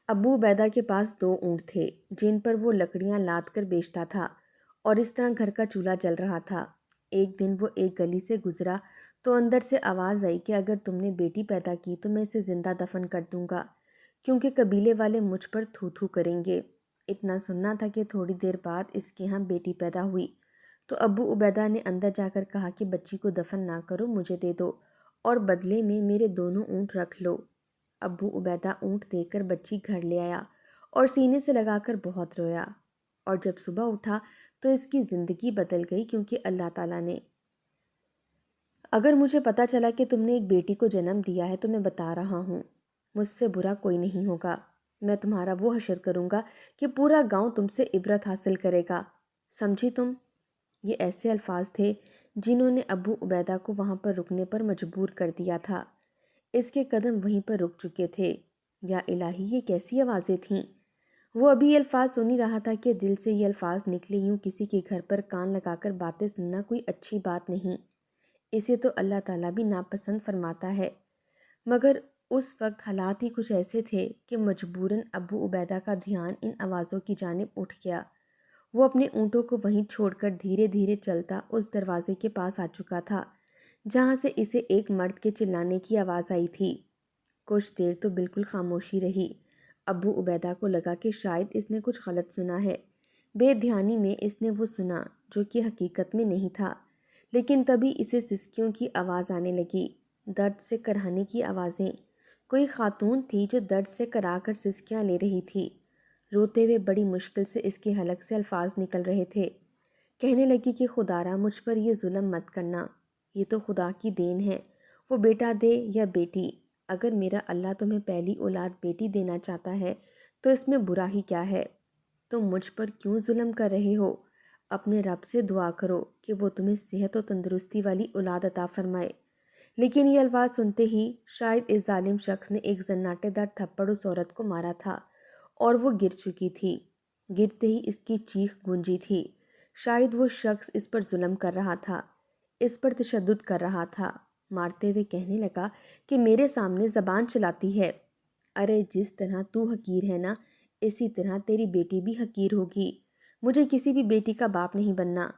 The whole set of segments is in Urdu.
ابو عبیدہ کے پاس 2 اونٹ تھے جن پر وہ لکڑیاں لاد کر بیچتا تھا اور اس طرح گھر کا چولہا جل رہا تھا۔ ایک دن وہ ایک گلی سے گزرا تو اندر سے آواز آئی کہ اگر تم نے بیٹی پیدا کی تو میں اسے زندہ دفن کر دوں گا، کیونکہ قبیلے والے مجھ پر تھو تھو کریں گے۔ اتنا سننا تھا کہ تھوڑی دیر بعد اس کے ہاں بیٹی پیدا ہوئی تو ابو عبیدہ نے اندر جا کر کہا کہ بچی کو دفن نہ کرو، مجھے دے دو اور بدلے میں میرے دونوں اونٹ رکھ لو۔ ابو عبیدہ اونٹ دے کر بچی گھر لے آیا اور سینے سے لگا کر بہت رویا، اور جب صبح اٹھا تو اس کی زندگی بدل گئی، کیونکہ اللہ تعالیٰ نے اگر مجھے پتہ چلا کہ تم نے ایک بیٹی کو جنم دیا ہے تو میں بتا رہا ہوں، مجھ سے برا کوئی نہیں ہوگا۔ میں تمہارا وہ حشر کروں گا کہ پورا گاؤں تم سے عبرت حاصل کرے گا، سمجھی تم؟ یہ ایسے الفاظ تھے جنہوں نے ابو عبیدہ کو وہاں پر رکنے پر مجبور کر دیا تھا۔ اس کے قدم وہیں پر رک چکے تھے۔ یا الہی، یہ کیسی آوازیں تھیں؟ وہ ابھی یہ الفاظ سن ہی رہا تھا کہ دل سے یہ الفاظ نکلے، یوں کسی کے گھر پر کان لگا کر باتیں سننا کوئی اچھی بات نہیں، اسے تو اللہ تعالیٰ بھی ناپسند فرماتا ہے۔ مگر اس وقت حالات ہی کچھ ایسے تھے کہ مجبوراً ابو عبیدہ کا دھیان ان آوازوں کی جانب اٹھ گیا۔ وہ اپنے اونٹوں کو وہیں چھوڑ کر دھیرے دھیرے چلتا اس دروازے کے پاس آ چکا تھا جہاں سے اسے ایک مرد کے چلانے کی آواز آئی تھی۔ کچھ دیر تو بالکل خاموشی رہی۔ ابو عبیدہ کو لگا کہ شاید اس نے کچھ غلط سنا ہے۔ بے دھیانی میں اس نے وہ سنا جو کہ حقیقت میں نہیں تھا، لیکن تبھی اسے سسکیوں کی آواز آنے لگی، درد سے کراہنے کی آوازیں۔ کوئی خاتون تھی جو درد سے کرا کر سسکیاں لے رہی تھی۔ روتے ہوئے بڑی مشکل سے اس کے حلق سے الفاظ نکل رہے تھے۔ کہنے لگی کہ خدارا مجھ پر یہ ظلم مت کرنا، یہ تو خدا کی دین ہے، وہ بیٹا دے یا بیٹی، اگر میرا اللہ تمہیں پہلی اولاد بیٹی دینا چاہتا ہے تو اس میں برا ہی کیا ہے؟ تم مجھ پر کیوں ظلم کر رہے ہو؟ اپنے رب سے دعا کرو کہ وہ تمہیں صحت و تندرستی والی اولاد عطا فرمائے۔ لیکن یہ الفاظ سنتے ہی شاید اس ظالم شخص نے ایک زناٹے دار تھپڑ اس عورت کو مارا تھا اور وہ گر چکی تھی۔ گرتے ہی اس کی چیخ گونجی تھی۔ شاید وہ شخص اس پر ظلم کر رہا تھا، اس پر تشدد کر رہا تھا۔ مارتے ہوئے کہنے لگا کہ میرے سامنے زبان چلاتی ہے، ارے جس طرح تو حقیر ہے نا، اسی طرح تیری بیٹی بھی حقیر ہوگی۔ مجھے کسی بھی بیٹی کا باپ نہیں بننا۔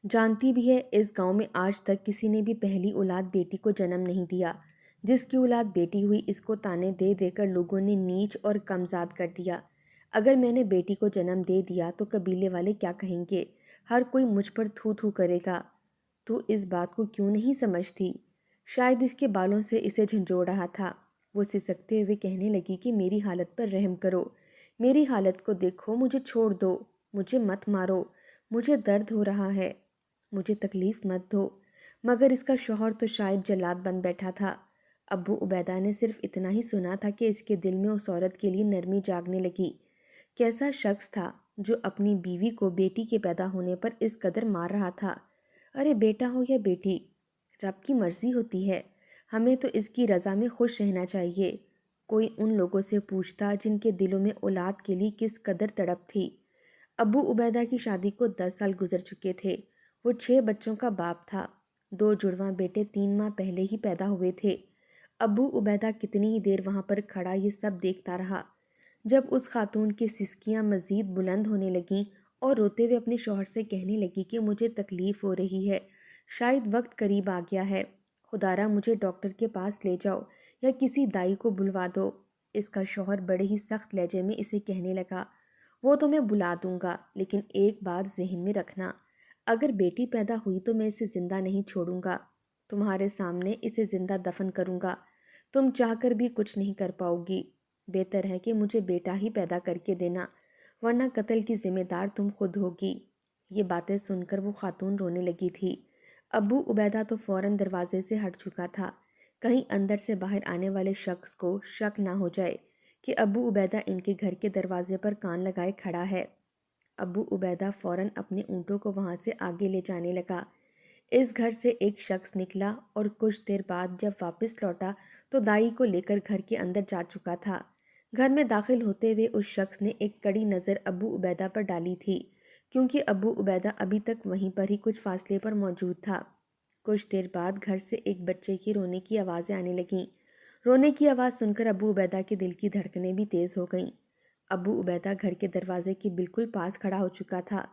جانتی بھی ہے اس گاؤں میں آج تک کسی نے بھی پہلی اولاد بیٹی کو جنم نہیں دیا۔ جس کی اولاد بیٹی ہوئی اس کو تانے دے دے کر لوگوں نے نیچ اور کمزاد کر دیا۔ اگر میں نے بیٹی کو جنم دے دیا تو قبیلے والے کیا کہیں گے؟ ہر کوئی مجھ پر تھو تھو کرے گا۔ تو اس بات کو کیوں نہیں سمجھتی؟ شاید اس کے بالوں سے اسے جھنجھوڑ رہا تھا۔ وہ سسکتے ہوئے کہنے لگی کہ میری حالت پر رحم کرو، میری حالت کو دیکھو، مجھے چھوڑ دو، مجھے مت مارو، مجھے درد ہو رہا ہے، مجھے تکلیف مت دو۔ مگر اس کا شوہر تو شاید جلاد بن بیٹھا تھا۔ ابو عبیدہ نے صرف اتنا ہی سنا تھا کہ اس کے دل میں اس عورت کے لیے نرمی جاگنے لگی۔ کیسا شخص تھا جو اپنی بیوی کو بیٹی کے پیدا ہونے پر اس قدر مار رہا تھا؟ ارے بیٹا ہو یا بیٹی، رب کی مرضی ہوتی ہے، ہمیں تو اس کی رضا میں خوش رہنا چاہیے۔ کوئی ان لوگوں سے پوچھتا جن کے دلوں میں اولاد کے لیے کس قدر تڑپ تھی۔ ابو عبیدہ کی شادی کو 10 سال گزر چکے تھے۔ وہ 6 بچوں کا باپ تھا۔ 2 جڑواں بیٹے 3 ماہ پہلے ہی پیدا ہوئے تھے۔ ابو عبیدہ کتنی ہی دیر وہاں پر کھڑا یہ سب دیکھتا رہا۔ جب اس خاتون کی سسکیاں مزید بلند ہونے لگیں اور روتے ہوئے اپنے شوہر سے کہنے لگی کہ مجھے تکلیف ہو رہی ہے، شاید وقت قریب آ گیا ہے، خدارا مجھے ڈاکٹر کے پاس لے جاؤ یا کسی دائی کو بلوا دو۔ اس کا شوہر بڑے ہی سخت لہجے میں اسے کہنے لگا، وہ تو میں بلا دوں گا، لیکن ایک بات ذہن میں رکھنا، اگر بیٹی پیدا ہوئی تو میں اسے زندہ نہیں چھوڑوں گا، تمہارے سامنے اسے زندہ دفن کروں گا، تم چاہ کر بھی کچھ نہیں کر پاؤ گی۔ بہتر ہے کہ مجھے بیٹا ہی پیدا کر کے دینا، ورنہ قتل کی ذمہ دار تم خود ہوگی۔ یہ باتیں سن کر وہ خاتون رونے لگی تھی۔ ابو عبیدہ تو فوراً دروازے سے ہٹ چکا تھا، کہیں اندر سے باہر آنے والے شخص کو شک نہ ہو جائے کہ ابو عبیدہ ان کے گھر کے دروازے پر کان لگائے کھڑا ہے۔ ابو عبیدہ فوراً اپنے اونٹوں کو وہاں سے آگے لے جانے لگا۔ اس گھر سے ایک شخص نکلا اور کچھ دیر بعد جب واپس لوٹا تو دائی کو لے کر گھر کے اندر جا چکا تھا۔ گھر میں داخل ہوتے ہوئے اس شخص نے ایک کڑی نظر ابو عبیدہ پر ڈالی تھی، کیونکہ ابو عبیدہ ابھی تک وہیں پر ہی کچھ فاصلے پر موجود تھا۔ کچھ دیر بعد گھر سے ایک بچے کی رونے کی آوازیں آنے لگیں۔ رونے کی آواز سن کر ابو عبیدہ کے دل کی دھڑکنیں بھی تیز ہو گئیں۔ ابو عبیدہ گھر کے دروازے کے بالکل پاس کھڑا ہو چکا تھا۔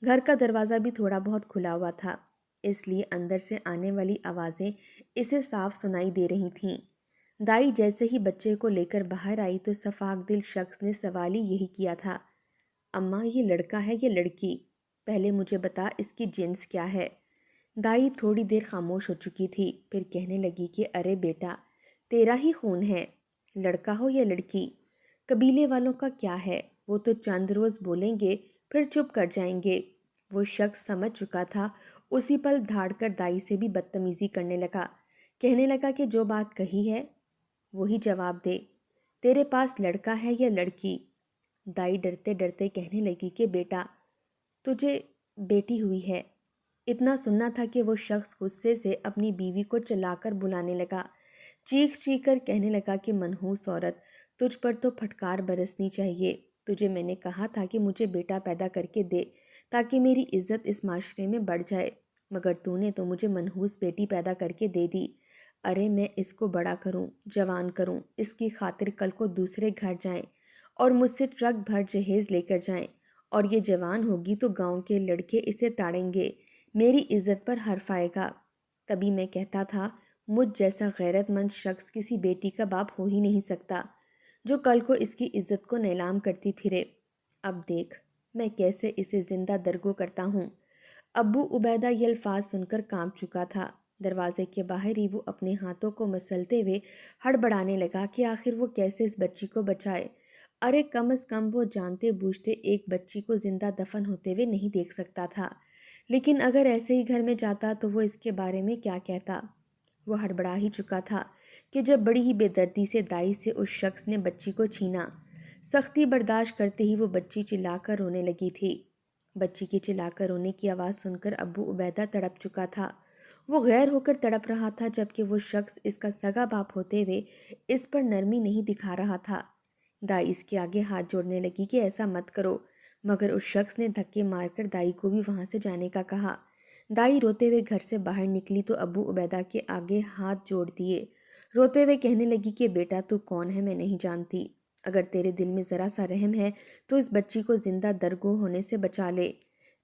گھر کا دروازہ بھی تھوڑا بہت کھلا ہوا تھا، اس لیے اندر سے آنے والی آوازیں اسے صاف سنائی دے رہی تھیں۔ دائی جیسے ہی بچے کو لے کر باہر آئی تو شفاق دل شخص نے سوال ہی یہی کیا تھا، اماں یہ لڑکا ہے یا لڑکی؟ پہلے مجھے بتا اس کی جنس کیا ہے؟ دائی تھوڑی دیر خاموش ہو چکی تھی، پھر کہنے لگی کہ ارے بیٹا، تیرا ہی خون ہے، لڑکا ہو یا لڑکی قبیلے والوں کا کیا ہے، وہ تو چند روز بولیں گے پھر چپ کر جائیں گے۔ وہ شخص سمجھ چکا تھا، اسی پل دھاڑ کر دائی سے بھی بدتمیزی کرنے لگا، کہنے لگا کہ جو بات کہی ہے وہی جواب دے، تیرے پاس لڑکا ہے یا لڑکی؟ دائی ڈرتے ڈرتے کہنے لگی کہ بیٹا، تجھے بیٹی ہوئی ہے۔ اتنا سننا تھا کہ وہ شخص غصے سے اپنی بیوی کو چلا کر بلانے لگا، چیخ چیخ کر کہنے لگا کہ منحوس عورت، تجھ پر تو پھٹکار برسنی چاہیے، تجھے میں نے کہا تھا کہ مجھے بیٹا پیدا کر کے دے تاکہ میری عزت اس معاشرے میں بڑھ جائے، مگر تو نے تو مجھے منحوس بیٹی پیدا کر کے دے دی۔ ارے میں اس کو بڑا کروں، جوان کروں، اس کی خاطر کل کو دوسرے گھر جائیں اور مجھ سے ٹرک بھر جہیز لے کر جائیں، اور یہ جوان ہوگی تو گاؤں کے لڑکے اسے تاڑیں گے، میری عزت پر حرف آئے گا۔ تبھی میں کہتا تھا مجھ جیسا غیرت مند شخص کسی بیٹی کا باپ ہو ہی نہیں سکتا جو کل کو اس کی عزت کو نیلام کرتی پھرے۔ اب دیکھ میں کیسے اسے زندہ درگو کرتا ہوں۔ ابو عبیدہ یہ الفاظ سن کر کانپ چکا تھا۔ دروازے کے باہر ہی وہ اپنے ہاتھوں کو مسلتے ہوئے ہڑبڑانے لگا کہ آخر وہ کیسے اس بچی کو بچائے۔ ارے کم از کم وہ جانتے بوجھتے ایک بچی کو زندہ دفن ہوتے ہوئے نہیں دیکھ سکتا تھا، لیکن اگر ایسے ہی گھر میں جاتا تو وہ اس کے بارے میں کیا کہتا؟ وہ ہڑبڑا ہی چکا تھا کہ جب بڑی ہی بے دردی سے دائی سے اس شخص نے بچی کو چھینا۔ سختی برداشت کرتے ہی وہ بچی چلا کر رونے لگی تھی۔ بچی کی چلا کر رونے کی آواز سن کر ابو عبیدہ تڑپ چکا تھا۔ وہ غیر ہو کر تڑپ رہا تھا، جبکہ وہ شخص اس کا سگا باپ ہوتے ہوئے اس پر نرمی نہیں دکھا رہا تھا۔ دائی اس کے آگے ہاتھ جوڑنے لگی کہ ایسا مت کرو، مگر اس شخص نے دھکے مار کر دائی کو بھی وہاں سے جانے کا کہا۔ دائی روتے ہوئے گھر سے باہر نکلی تو ابو عبیدہ کے آگے ہاتھ جوڑ دیے، روتے ہوئے کہنے لگی کہ بیٹا تو کون ہے میں نہیں جانتی، اگر تیرے دل میں ذرا سا رحم ہے تو اس بچی کو زندہ درگو ہونے سے بچا لے،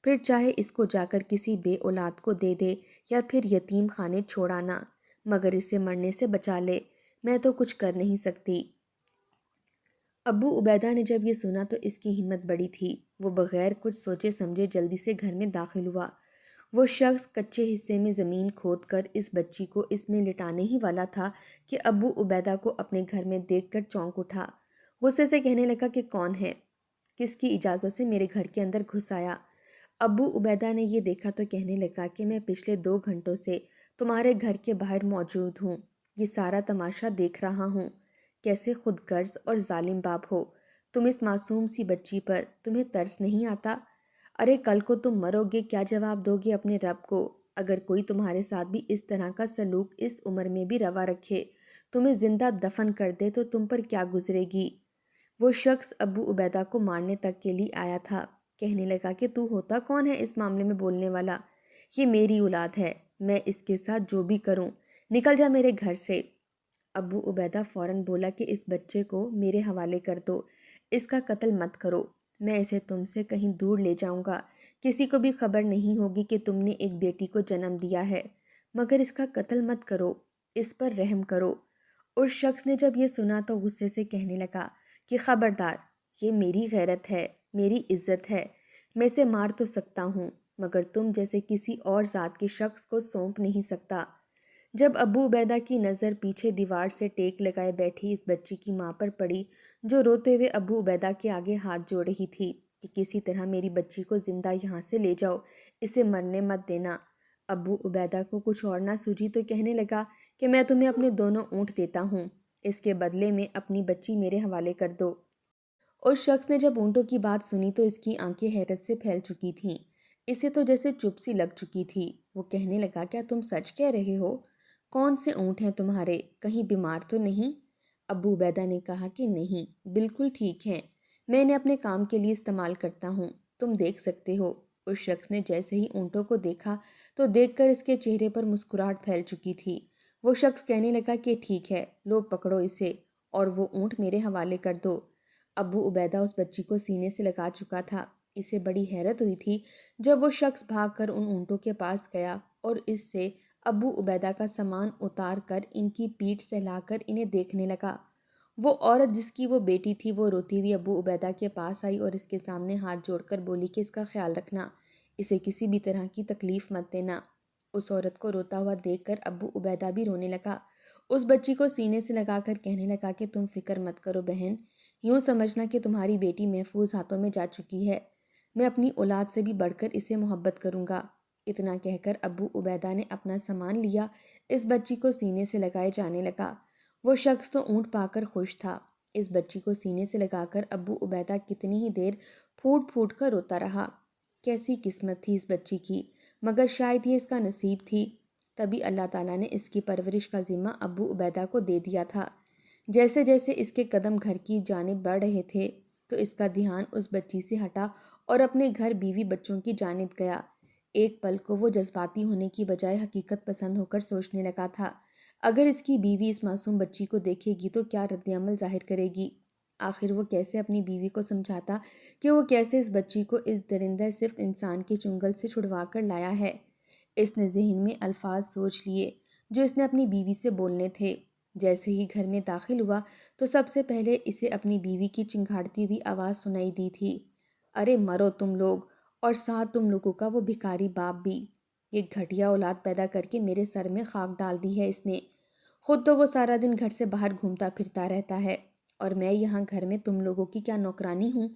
پھر چاہے اس کو جا کر کسی بے اولاد کو دے دے یا پھر یتیم خانے چھوڑانا، مگر اسے مرنے سے بچا لے، میں تو کچھ کر نہیں سکتی۔ ابو عبیدہ نے جب یہ سنا تو اس کی ہمت بڑی تھی، وہ بغیر کچھ سوچے سمجھے جلدی سے گھر میں داخل ہوا۔ وہ شخص کچے حصے میں زمین کھود کر اس بچی کو اس میں لٹانے ہی والا تھا کہ ابو عبیدہ کو اپنے گھر میں دیکھ کر چونک اٹھا، غصے سے کہنے لگا کہ کون ہے، کس کی اجازت سے میرے گھر کے اندر گھس آیا؟ ابو عبیدہ نے یہ دیکھا تو کہنے لگا کہ میں پچھلے 2 گھنٹوں سے تمہارے گھر کے باہر موجود ہوں، یہ سارا تماشا دیکھ رہا ہوں، کیسے خود غرض اور ظالم باپ ہو تم اس معصوم سی بچی پر، تمہیں ترس نہیں آتا؟ ارے کل کو تم مرو گے، کیا جواب دو گے اپنے رب کو؟ اگر کوئی تمہارے ساتھ بھی اس طرح کا سلوک اس عمر میں بھی روا رکھے، تمہیں زندہ دفن کر دے تو تم پر کیا گزرے گی؟ وہ شخص ابو عبیدہ کو مارنے تک کے لیے آیا تھا، کہنے لگا کہ تو ہوتا کون ہے اس معاملے میں بولنے والا؟ یہ میری اولاد ہے، میں اس کے ساتھ جو بھی کروں، نکل جا میرے گھر سے۔ ابو عبیدہ فوراً بولا کہ اس بچے کو میرے حوالے کر دو، اس کا قتل مت کرو، میں اسے تم سے کہیں دور لے جاؤں گا، کسی کو بھی خبر نہیں ہوگی کہ تم نے ایک بیٹی کو جنم دیا ہے، مگر اس کا قتل مت کرو، اس پر رحم کرو۔ اس شخص نے جب یہ سنا تو غصے سے کہنے لگا کہ خبردار، یہ میری غیرت ہے، میری عزت ہے، میں اسے مار تو سکتا ہوں، مگر تم جیسے کسی اور ذات کے شخص کو سونپ نہیں سکتا۔ جب ابو عبیدہ کی نظر پیچھے دیوار سے ٹیک لگائے بیٹھی اس بچی کی ماں پر پڑی، جو روتے ہوئے ابو عبیدہ کے آگے ہاتھ جوڑ رہی تھی کہ کسی طرح میری بچی کو زندہ یہاں سے لے جاؤ، اسے مرنے مت دینا، ابو عبیدہ کو کچھ اور نہ سوجھی تو کہنے لگا کہ میں تمہیں اپنے دونوں اونٹ دیتا ہوں، اس کے بدلے میں اپنی بچی میرے حوالے کر دو۔ اس شخص نے جب اونٹوں کی بات سنی تو اس کی آنکھیں حیرت سے پھیل چکی تھیں، اسے تو جیسے چپ سی لگ چکی تھی۔ وہ کہنے لگا کیا تم سچ کہہ رہے ہو؟ کون سے اونٹ ہیں تمہارے؟ کہیں بیمار تو نہیں؟ ابو عبیدہ نے کہا کہ نہیں، بالکل ٹھیک ہیں، میں انہیں اپنے کام کے لیے استعمال کرتا ہوں، تم دیکھ سکتے ہو۔ اس شخص نے جیسے ہی اونٹوں کو دیکھا تو دیکھ کر اس کے چہرے پر مسکراہٹ پھیل چکی تھی۔ وہ شخص کہنے لگا کہ ٹھیک ہے، لو پکڑو اسے اور وہ اونٹ میرے حوالے کر دو۔ ابو عبیدہ اس بچی کو سینے سے لگا چکا تھا۔ اسے بڑی حیرت ہوئی تھی جب وہ شخص بھاگ کر ان اونٹوں کے پاس گیا اور اس سے ابو عبیدہ کا سامان اتار کر ان کی پیٹھ سہلا کر انہیں دیکھنے لگا۔ وہ عورت جس کی وہ بیٹی تھی وہ روتی ہوئی ابو عبیدہ کے پاس آئی اور اس کے سامنے ہاتھ جوڑ کر بولی کہ اس کا خیال رکھنا، اسے کسی بھی طرح کی تکلیف مت دینا۔ اس عورت کو روتا ہوا دیکھ کر ابو عبیدہ بھی رونے لگا۔ اس بچی کو سینے سے لگا کر کہنے لگا کہ تم فکر مت کرو بہن، یوں سمجھنا کہ تمہاری بیٹی محفوظ ہاتھوں میں جا چکی ہے، میں اپنی اولاد سے بھی بڑھ کر اسے محبت کروں گا۔ اتنا کہہ کر ابو عبیدہ نے اپنا سامان لیا، اس بچی کو سینے سے لگائے جانے لگا۔ وہ شخص تو اونٹ پا کر خوش تھا۔ اس بچی کو سینے سے لگا کر ابو عبیدہ کتنی ہی دیر پھوٹ پھوٹ کر روتا رہا۔ کیسی قسمت تھی اس بچی کی، مگر شاید یہ اس کا نصیب تھی۔ تبھی اللہ تعالیٰ نے اس کی پرورش کا ذمہ ابو عبیدہ کو دے دیا تھا۔ جیسے جیسے اس کے قدم گھر کی جانب بڑھ رہے تھے تو اس کا دھیان اس بچی سے ہٹا اور اپنے گھر بیوی بچوں کی جانب گیا۔ ایک پل کو وہ جذباتی ہونے کی بجائے حقیقت پسند ہو کر سوچنے لگا تھا، اگر اس کی بیوی اس معصوم بچی کو دیکھے گی تو کیا رد عمل ظاہر کرے گی؟ آخر وہ کیسے اپنی بیوی کو سمجھاتا کہ وہ کیسے اس بچی کو اس درندہ صفت انسان کے چنگل سے چھڑوا کر لایا ہے؟ اس نے ذہن میں الفاظ سوچ لیے جو اس نے اپنی بیوی سے بولنے تھے۔ جیسے ہی گھر میں داخل ہوا تو سب سے پہلے اسے اپنی بیوی کی چنگھاڑتی ہوئی آواز سنائی دی تھی، ارے مرو تم لوگ، اور ساتھ تم لوگوں کا وہ بھکاری باپ بھی۔ یہ گھٹیا اولاد پیدا کر کے میرے سر میں خاک ڈال دی ہے اس نے۔ خود تو وہ سارا دن گھر سے باہر گھومتا پھرتا رہتا ہے اور میں یہاں گھر میں تم لوگوں کی کیا نوکرانی ہوں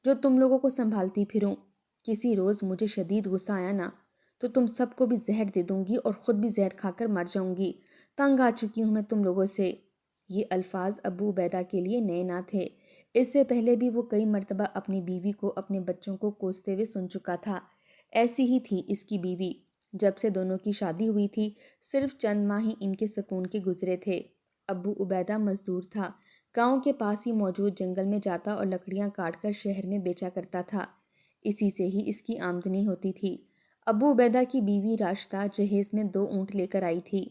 جو تم لوگوں کو سنبھالتی پھروں؟ کسی روز مجھے شدید غصہ آیا نا تو تم سب کو بھی زہر دے دوں گی اور خود بھی زہر کھا کر مر جاؤں گی۔ تنگ آ چکی ہوں میں تم لوگوں سے۔ یہ الفاظ ابو عبیدہ کے لیے نئے نہ تھے۔ اس سے پہلے بھی وہ کئی مرتبہ اپنی بیوی کو اپنے بچوں کو کوستے ہوئے سن چکا تھا۔ ایسی ہی تھی اس کی بیوی۔ جب سے دونوں کی شادی ہوئی تھی صرف چند ماہ ہی ان کے سکون کے گزرے تھے۔ ابو عبیدہ مزدور تھا، گاؤں کے پاس ہی موجود جنگل میں جاتا اور لکڑیاں کاٹ کر شہر میں بیچا کرتا تھا، اسی سے ہی اس کی آمدنی ہوتی تھی۔ ابو عبیدہ کی بیوی راشدہ جہیز میں 2 اونٹ لے کر آئی تھی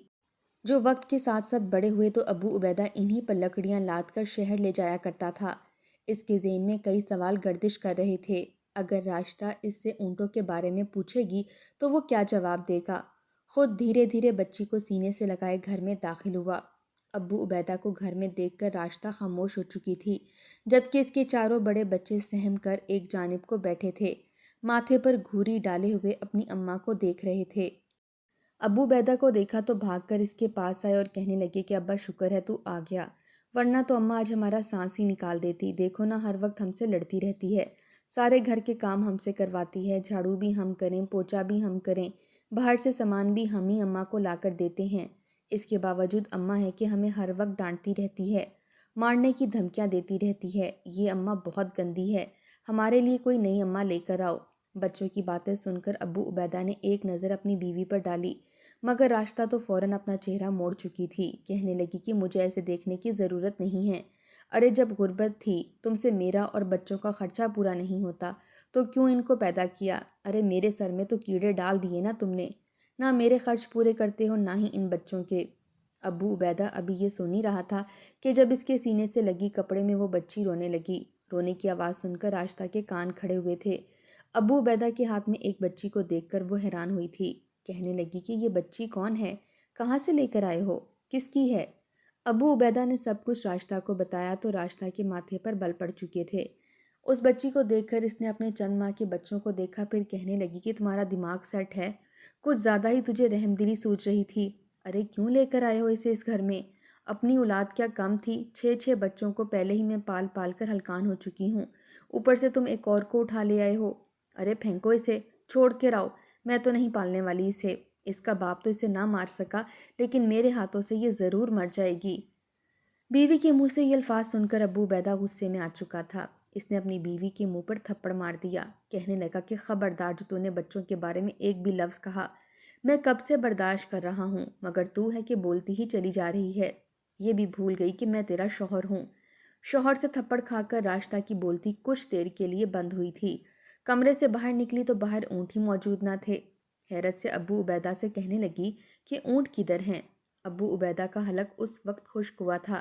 جو وقت کے ساتھ ساتھ بڑے ہوئے تو ابو عبیدہ انہی پر لکڑیاں لاد کر شہر لے جایا کرتا تھا۔ اس کے ذہن میں کئی سوال گردش کر رہے تھے، اگر راشدہ اس سے اونٹوں کے بارے میں پوچھے گی تو وہ کیا جواب دے گا؟ خود دھیرے دھیرے بچی کو سینے سے لگائے گھر میں داخل ہوا۔ ابو عبیدہ کو گھر میں دیکھ کر راشدہ خاموش ہو چکی تھی، جبکہ اس کے چاروں بڑے بچے سہم کر ایک جانب کو بیٹھے تھے، ماتھے پر گھوری ڈالے ہوئے اپنی اماں کو دیکھ رہے تھے۔ ابو عبیدہ کو دیکھا تو بھاگ کر اس کے پاس آئے اور کہنے لگے کہ ابا شکر ہے تو آ گیا، ورنہ تو اماں آج ہمارا سانس ہی نکال دیتی، دیکھو نا ہر وقت ہم سے لڑتی رہتی ہے، سارے گھر کے کام ہم سے کرواتی ہے، جھاڑو بھی ہم کریں، پوچھا بھی ہم کریں، باہر سے سامان بھی ہم ہی اماں کو لا کر دیتے ہیں، اس کے باوجود اماں ہے کہ ہمیں ہر وقت ڈانٹتی رہتی ہے، مارنے کی دھمکیاں دیتی رہتی ہے، یہ اماں بہت گندی ہے، ہمارے لیے کوئی نئی اماں لے کر آؤ۔ بچوں کی باتیں سن کر ابو عبیدہ نے ایک نظر اپنی بیوی پر ڈالی، مگر راشدہ تو فوراً اپنا چہرہ موڑ چکی تھی، کہنے لگی کہ مجھے ایسے دیکھنے کی ضرورت نہیں ہے، ارے جب غربت تھی تم سے میرا اور بچوں کا خرچہ پورا نہیں ہوتا تو کیوں ان کو پیدا کیا؟ ارے میرے سر میں تو کیڑے ڈال دیے نا تم نے، نہ میرے خرچ پورے کرتے ہو نہ ہی ان بچوں کے۔ ابو عبیدہ ابھی یہ سن ہی رہا تھا کہ جب اس کے سینے سے لگی کپڑے میں وہ بچی رونے لگی۔ رونے کی آواز سن کر راشدہ کے کان کھڑے ہوئے تھے۔ ابو عبیدہ کے ہاتھ میں ایک بچی کو دیکھ کر وہ حیران ہوئی تھی، کہنے لگی کہ یہ بچی کون ہے؟ کہاں سے لے کر آئے ہو؟ کس کی ہے؟ ابو عبیدہ نے سب کچھ راشدہ کو بتایا تو راشدہ کے ماتھے پر بل پڑ چکے تھے۔ اس بچی کو دیکھ کر اس نے اپنے چند ماہ کے بچوں کو دیکھا، پھر کہنے لگی کہ تمہارا دماغ سیٹ ہے، کچھ زیادہ ہی تجھے رحم دلی سوچ رہی تھی، ارے کیوں لے کر آئے ہو اسے اس گھر میں؟ اپنی اولاد کیا کم تھی؟ 6 بچوں کو پہلے ہی میں پال پال کر ہلکان ہو چکی ہوں، اوپر سے تم ایک اور کو اٹھا لے آئے ہو، ارے پھینکو اسے، چھوڑ کے رہو، میں تو نہیں پالنے والی اسے، اس کا باپ تو اسے نہ مار سکا لیکن میرے ہاتھوں سے یہ ضرور مر جائے گی۔ بیوی کے منہ سے یہ الفاظ سن کر ابو عبیدہ غصے میں آ چکا تھا، اس نے اپنی بیوی کے منہ پر تھپڑ مار دیا، کہنے لگا کہ خبردار جو تو نے بچوں کے بارے میں ایک بھی لفظ کہا، میں کب سے برداشت کر رہا ہوں، مگر تو ہے کہ بولتی ہی چلی جا رہی ہے، یہ بھی بھول گئی کہ میں تیرا شوہر ہوں۔ شوہر سے تھپڑ کھا کر راشدہ کی بولتی کچھ دیر کے لیے بند ہوئی تھی، کمرے سے باہر نکلی تو باہر اونٹ ہی موجود نہ تھے۔ حیرت سے ابو عبیدہ سے کہنے لگی کہ اونٹ کدھر ہیں؟ ابو عبیدہ کا حلق اس وقت خشک ہوا تھا،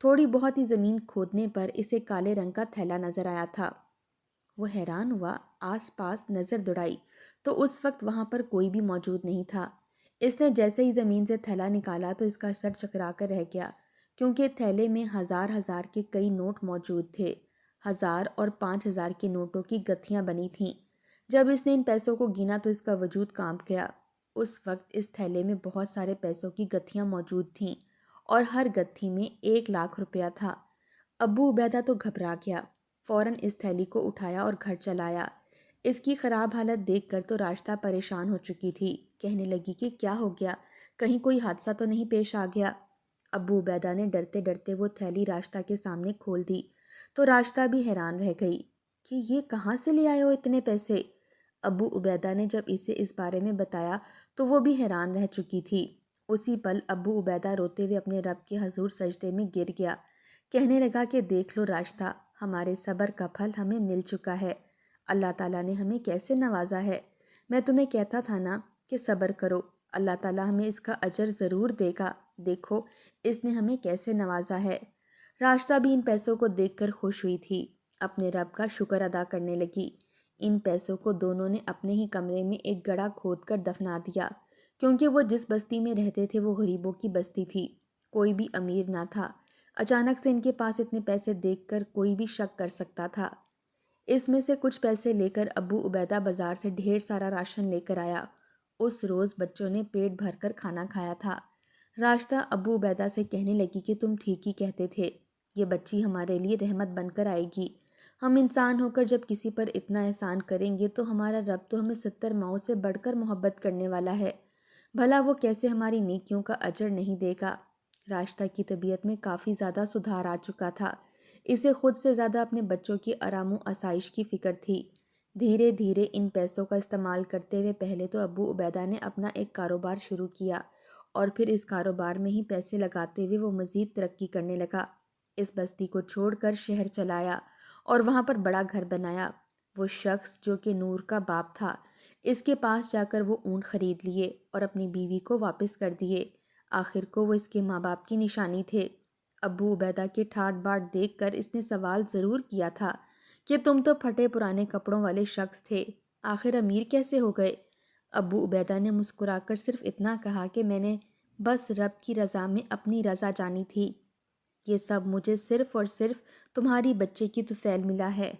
تھوڑی بہت ہی زمین کھودنے پر اسے کالے رنگ کا تھیلا نظر آیا تھا۔ وہ حیران ہوا، آس پاس نظر دوڑائی تو اس وقت وہاں پر کوئی بھی موجود نہیں تھا۔ اس نے جیسے ہی زمین سے تھیلا نکالا تو اس کا سر چکرا کر رہ گیا، کیونکہ تھیلے میں ہزار ہزار کے کئی نوٹ موجود تھے۔ 1000 اور 5000 کے نوٹوں کی گتھیاں بنی تھیں۔ جب اس نے ان پیسوں کو گنا تو اس کا وجود کانپ گیا۔ اس وقت اس تھیلے میں بہت سارے پیسوں کی گتھیاں موجود تھیں اور ہر گتھی میں 1,00,000 روپیہ تھا۔ ابو عبیدہ تو گھبرا گیا، فوراً اس تھیلی کو اٹھایا اور گھر چلایا۔ اس کی خراب حالت دیکھ کر تو راشدہ پریشان ہو چکی تھی، کہنے لگی کہ کیا ہو گیا، کہیں کوئی حادثہ تو نہیں پیش آ گیا۔ ابو عبیدہ نے ڈرتے ڈرتے وہ تھیلی راشدہ کے سامنے کھول دی تو راشدہ بھی حیران رہ گئی کہ یہ کہاں سے لے آئے ہو اتنے پیسے۔ ابو عبیدہ نے جب اسے اس بارے میں بتایا تو وہ بھی حیران رہ چکی تھی۔ اسی پل ابو عبیدہ روتے ہوئے اپنے رب کے حضور سجدے میں گر گیا، کہنے لگا کہ دیکھ لو راشدہ، ہمارے صبر کا پھل ہمیں مل چکا ہے۔ اللہ تعالیٰ نے ہمیں کیسے نوازا ہے۔ میں تمہیں کہتا تھا نا کہ صبر کرو، اللہ تعالیٰ ہمیں اس کا اجر ضرور دے گا، دیکھو اس نے ہمیں کیسے نوازا ہے۔ راشدہ بھی ان پیسوں کو دیکھ کر خوش ہوئی تھی، اپنے رب کا شکر ادا کرنے لگی۔ ان پیسوں کو دونوں نے اپنے ہی کمرے میں ایک گڑھا کھود کر دفنا دیا، کیونکہ وہ جس بستی میں رہتے تھے وہ غریبوں کی بستی تھی، کوئی بھی امیر نہ تھا۔ اچانک سے ان کے پاس اتنے پیسے دیکھ کر کوئی بھی شک کر سکتا تھا۔ اس میں سے کچھ پیسے لے کر ابو عبیدہ بازار سے ڈھیر سارا راشن لے کر آیا۔ اس روز بچوں نے پیٹ بھر کر کھانا کھایا تھا۔ راشدہ ابو عبیدہ سے کہنے لگی کہ تم ٹھیک ہی کہتے تھے، یہ بچی ہمارے لیے رحمت بن کر آئے گی۔ ہم انسان ہو کر جب کسی پر اتنا احسان کریں گے تو ہمارا رب تو ہمیں 70 ماؤں سے بڑھ کر محبت کرنے والا ہے، بھلا وہ کیسے ہماری نیکیوں کا اجر نہیں دے گا۔ راشدہ کی طبیعت میں کافی زیادہ سدھار آ چکا تھا، اسے خود سے زیادہ اپنے بچوں کی آرام و آسائش کی فکر تھی۔ دھیرے دھیرے ان پیسوں کا استعمال کرتے ہوئے پہلے تو ابو عبیدہ نے اپنا ایک کاروبار شروع کیا اور پھر اس کاروبار میں ہی پیسے لگاتے ہوئے وہ مزید ترقی کرنے لگا۔ اس بستی کو چھوڑ کر شہر چلایا اور وہاں پر بڑا گھر بنایا۔ وہ شخص جو کہ نور کا باپ تھا، اس کے پاس جا کر وہ اونٹ خرید لیے اور اپنی بیوی کو واپس کر دیے۔ آخر کو وہ اس کے ماں باپ کی نشانی تھے۔ ابو عبیدہ کے ٹھاٹ باٹ دیکھ کر اس نے سوال ضرور کیا تھا کہ تم تو پھٹے پرانے کپڑوں والے شخص تھے، آخر امیر کیسے ہو گئے؟ ابو عبیدہ نے مسکرا کر صرف اتنا کہا کہ میں نے بس رب کی رضا میں اپنی رضا جانی تھی، یہ سب مجھے صرف اور صرف تمہاری بچے کی طفیل ملا ہے۔